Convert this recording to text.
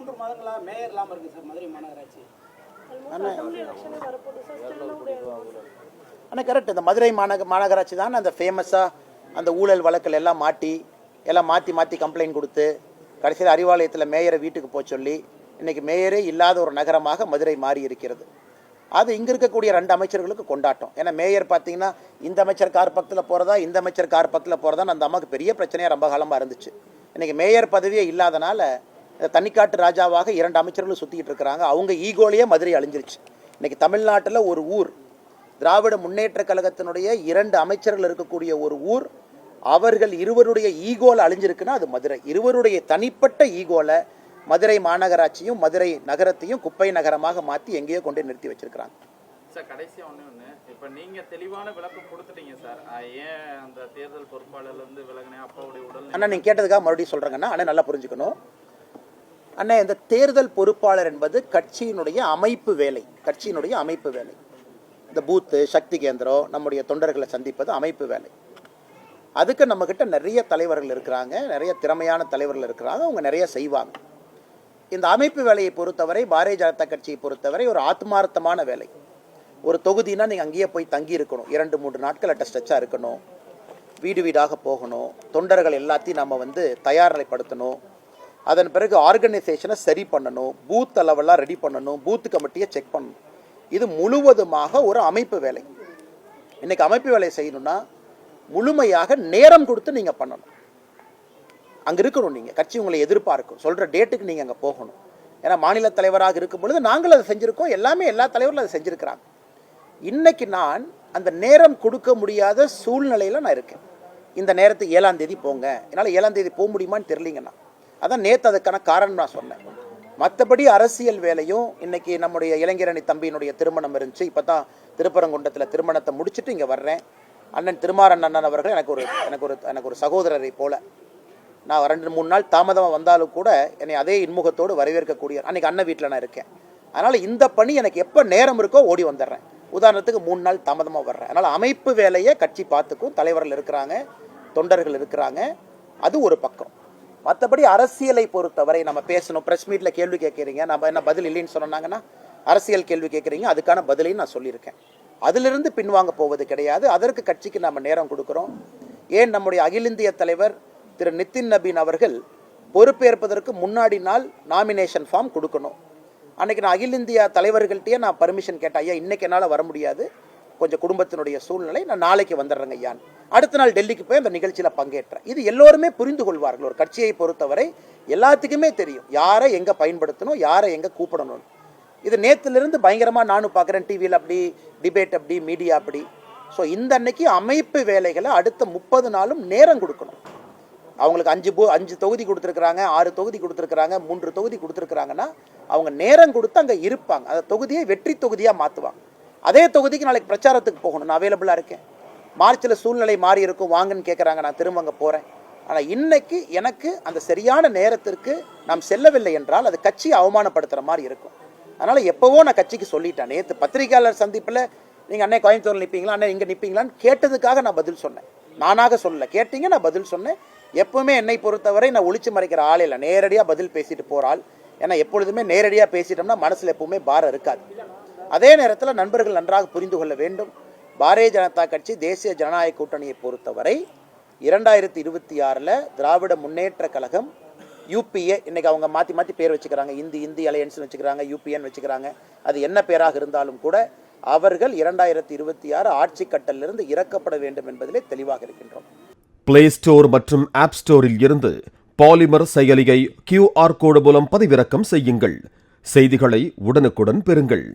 3 மாதங்களா mayor இல்லாம இருக்கு sir Madurai மாநகராட்சி. ஆனால் கரெக்ட். இந்த மதுரை மாநகராட்சி தான் அந்த ஃபேமஸாக அந்த ஊழல் வழக்கில் எல்லாம் மாற்றி கம்ப்ளைண்ட் கொடுத்து கடைசியில் அறிவாலயத்தில் மேயரை வீட்டுக்கு போக சொல்லி இன்றைக்கி மேயரே இல்லாத ஒரு நகரமாக மதுரை மாறி இருக்கிறது. அது இங்கே இருக்கக்கூடிய 2 அமைச்சர்களுக்கு கொண்டாட்டம். ஏன்னா மேயர் பார்த்தீங்கன்னா இந்த அமைச்சர் கார் பக்கத்தில் போகிறதா இந்த அமைச்சர் கார் பக்கத்தில் போகிறதான்னு அந்த அம்மாவுக்கு பெரிய பிரச்சனையாக ரொம்ப காலமாக இருந்துச்சு. இன்றைக்கி மேயர் பதவியே இல்லாதனால தனிக்காட்டு ராஜாவாக 2 அமைச்சர்களும் சுற்றிக்கிட்டு இருக்கிறாங்க. அவங்க ஈகோலையே மதுரை அழிஞ்சிருச்சு. இன்றைக்கி தமிழ்நாட்டில் ஒரு ஊர், திராவிட முன்னேற்ற கழகத்தினுடைய 2 அமைச்சர்கள் இருக்கக்கூடிய ஒரு ஊர், அவர்கள் இருவருடைய ஈகோல அழிஞ்சிருக்குன்னா அது மதுரை. இருவருடைய தனிப்பட்ட ஈகோல மதுரை மாநகராட்சியும் மதுரை நகரத்தையும் குப்பை நகரமாக மாற்றி எங்கேயோ கொண்டு நிறுத்தி வச்சிருக்கிறாங்க. சார் கடைசியாக ஒன்று இப்போ நீங்கள் தெளிவான விளக்கம் கொடுத்துட்டீங்க சார். ஏன் அந்த தேர்தல் பொறுப்பாளர்லேருந்து விலகினேன் அப்பாவுடைய உடல் அண்ணா நீங்கள் கேட்டதுக்காக மறுபடியும் சொல்கிறேங்கன்னா அண்ணா நல்லா புரிஞ்சுக்கணும். அண்ணா இந்த தேர்தல் பொறுப்பாளர் என்பது கட்சியினுடைய அமைப்பு வேலை. இந்த பூத்து சக்தி கேந்திரம் நம்முடைய தொண்டர்களை சந்திப்பது அமைப்பு வேலை. அதுக்கு நம்மக்கிட்ட நிறைய தலைவர்கள் இருக்கிறாங்க, நிறைய திறமையான தலைவர்கள் இருக்கிறாங்க, அவங்க நிறைய செய்வாங்க. இந்த அமைப்பு வேலையை பொறுத்தவரை பாரதிய ஜனதா கட்சியை பொறுத்தவரை ஒரு ஆத்மார்த்தமான வேலை. ஒரு தொகுதினா நீங்கள் அங்கேயே போய் தங்கி இருக்கணும், 2-3 நாட்கள் அட்டஸ்டச்சாக இருக்கணும், வீடு வீடாக போகணும், தொண்டர்கள் எல்லாத்தையும் நம்ம தயார் நிலைப்படுத்தணும், அதன் பிறகு ஆர்கனைசேஷனை சரி பண்ணணும், பூத் அளவெல்லாம் ரெடி பண்ணணும், பூத் கமிட்டியை செக் பண்ணணும். இது முழுவதுமாக ஒரு அமைப்பு வேலை. இன்னைக்கு அமைப்பு வேலை செய்யணும்னா முழுமையாக நேரம் கொடுத்து நீங்கள் பண்ணணும். அங்கே இருக்கணும், நீங்கள் கட்சி உங்களை எதிர்பார்க்கும், சொல்கிற டேட்டுக்கு நீங்கள் அங்கே போகணும். ஏன்னா மாநில தலைவராக இருக்கும் பொழுது நாங்கள் அதை செஞ்சுருக்கோம், எல்லா தலைவர்களும் அதை செஞ்சுருக்கிறாங்க. இன்னைக்கு நான் அந்த நேரம் கொடுக்க முடியாத சூழ்நிலையில் நான் இருக்கேன். இந்த நேரத்துக்கு 7ஆம் தேதி போங்க, என்னால் 7ஆம் தேதி போக முடியுமான்னு தெரியலிங்கண்ணா. அதான் நேற்று அதுக்கான காரணம் நான் சொன்னேன். மற்றபடி அரசியல் வேலையும் இன்னைக்கு நம்முடைய இளைஞரணி தம்பியினுடைய திருமணம் இருந்துச்சு. இப்போ தான் திருப்பரங்குன்றத்தில் திருமணத்தை முடிச்சுட்டு இங்கே வர்றேன். அண்ணன் திருமாறன் அண்ணன் அவர்கள் எனக்கு ஒரு சகோதரரை போல. நான் 2-3 நாள் தாமதமாக வந்தாலும் கூட என்னை அதே இன்முகத்தோடு வரவேற்கக்கூடிய அன்னைக்கு அண்ணன் வீட்டில் நான் இருக்கேன். அதனால் இந்த பணி எனக்கு எப்போ நேரம் இருக்கோ ஓடி வந்துடுறேன். உதாரணத்துக்கு 3 நாள் தாமதமாக வர்றேன். அதனால் அமைப்பு வேலையை கட்சி பார்த்துக்கும், தலைவர்கள் இருக்கிறாங்க, தொண்டர்கள் இருக்கிறாங்க, அது ஒரு பக்கம். மற்றபடி அரசியலை பொறுத்தவரை நம்ம பேசணும். ப்ரெஸ் மீட்டில் கேள்வி கேட்குறீங்க, நம்ம என்ன பதில் இல்லைன்னு சொன்னாங்கன்னா அரசியல் கேள்வி கேட்குறீங்க, அதுக்கான பதிலையும் நான் சொல்லியிருக்கேன். அதிலிருந்து பின்வாங்க போவது கிடையாது. அதற்கு கட்சிக்கு நம்ம நேரம் கொடுக்குறோம். ஏன் நம்முடைய அகில இந்திய தலைவர் திரு நிதின் நபீன் அவர்கள் பொறுப்பேற்பதற்கு முன்னாடி நாள் நாமினேஷன் ஃபார்ம் கொடுக்கணும். அன்றைக்கி நான் அகில இந்தியா தலைவர்கள்ட்டையே நான் பர்மிஷன் கேட்டேன், ஐயா இன்றைக்கி என்னால் வர முடியாது, கொஞ்சம் குடும்பத்தினுடைய சூழ்நிலை, நான் நாளைக்கு வந்துடுறேங்க ஐயான்னு. அடுத்த நாள் டெல்லிக்கு போய் அந்த நிகழ்ச்சியில் பங்கேற்றேன். இது எல்லோருமே புரிந்து கொள்வார்கள். ஒரு கட்சியை பொறுத்தவரை எல்லாத்துக்குமே தெரியும் யாரை எங்கே பயன்படுத்தணும், யாரை எங்கே கூப்பிடணும். இது நேற்றுலேருந்து பயங்கரமாக நானும் பார்க்குறேன், டிவியில் அப்படி டிபேட், அப்படி மீடியா அப்படி. ஸோ இந்த அன்னைக்கு அமைப்பு வேலைகளை அடுத்த 30 நாளும் நேரம் கொடுக்கணும். அவங்களுக்கு 5 தொகுதி கொடுத்துருக்குறாங்க, 6 தொகுதி கொடுத்துருக்குறாங்க, 3 தொகுதி கொடுத்துருக்குறாங்கன்னா அவங்க நேரம் கொடுத்து அங்கே இருப்பாங்க. அந்த தொகுதியை வெற்றி தொகுதியாக மாற்றுவாங்க. அதே தொகுதிக்கு நாளைக்கு பிரச்சாரத்துக்கு போகணும், நான் அவைலபிளாக இருக்கேன். மார்ச்சில் சூழ்நிலை மாறி இருக்கும், வாங்கன்னு கேட்குறாங்க, நான் திரும்ப அங்கே போகிறேன். ஆனால் இன்னைக்கு எனக்கு அந்த சரியான நேரத்திற்கு நாம் செல்லவில்லை என்றால் அது கட்சியை அவமானப்படுத்துகிற மாதிரி இருக்கும். அதனால் எப்போவோ நான் கட்சிக்கு சொல்லிட்டேன். நேற்று பத்திரிகையாளர் சந்திப்பில் நீங்கள் அண்ணே கோயம்புத்தூரில் நிற்பீங்களா, அண்ணே இங்கே நிற்பீங்களான்னு கேட்டதுக்காக நான் பதில் சொன்னேன். நானாக சொல்லலை, கேட்டீங்க, நான் பதில் சொன்னேன். எப்போவுமே என்னை பொறுத்தவரை நான் ஒளிச்சு மறைக்கிற ஆளே இல்லை, நேரடியாக பதில் பேசிட்டு போகிறாள். ஏன்னா எப்பொழுதுமே நேரடியாக பேசிட்டோம்னா மனசில் எப்பவுமே பாரம் இருக்காது. அதே நேரத்தில் நண்பர்கள் நன்றாக புரிந்து கொள்ள வேண்டும், பாரதிய ஜனதா கட்சி தேசிய ஜனநாயக கூட்டணியை பொறுத்தவரை 2026 திராவிட முன்னேற்ற கழகம் யூபிஏ, இன்னைக்கு அவங்க மாற்றி பேர் வச்சுக்கிறாங்க, இந்தி அலையன்ஸ் வச்சுக்கிறாங்க, யூபிஏன்னு வச்சுக்கிறாங்க. அது என்ன பேராக இருந்தாலும் கூட அவர்கள் 2026 ஆட்சி கட்டலிலிருந்து இறக்கப்பட வேண்டும் என்பதிலே தெளிவாக இருக்கின்றோம். பிளே ஸ்டோர் மற்றும் ஆப் ஸ்டோரில் இருந்து பாலிமர் செயலியை QR கோடு மூலம் பதிவிறக்கம் செய்யுங்கள். செய்திகளை உடனுக்குடன் பெறுங்கள்.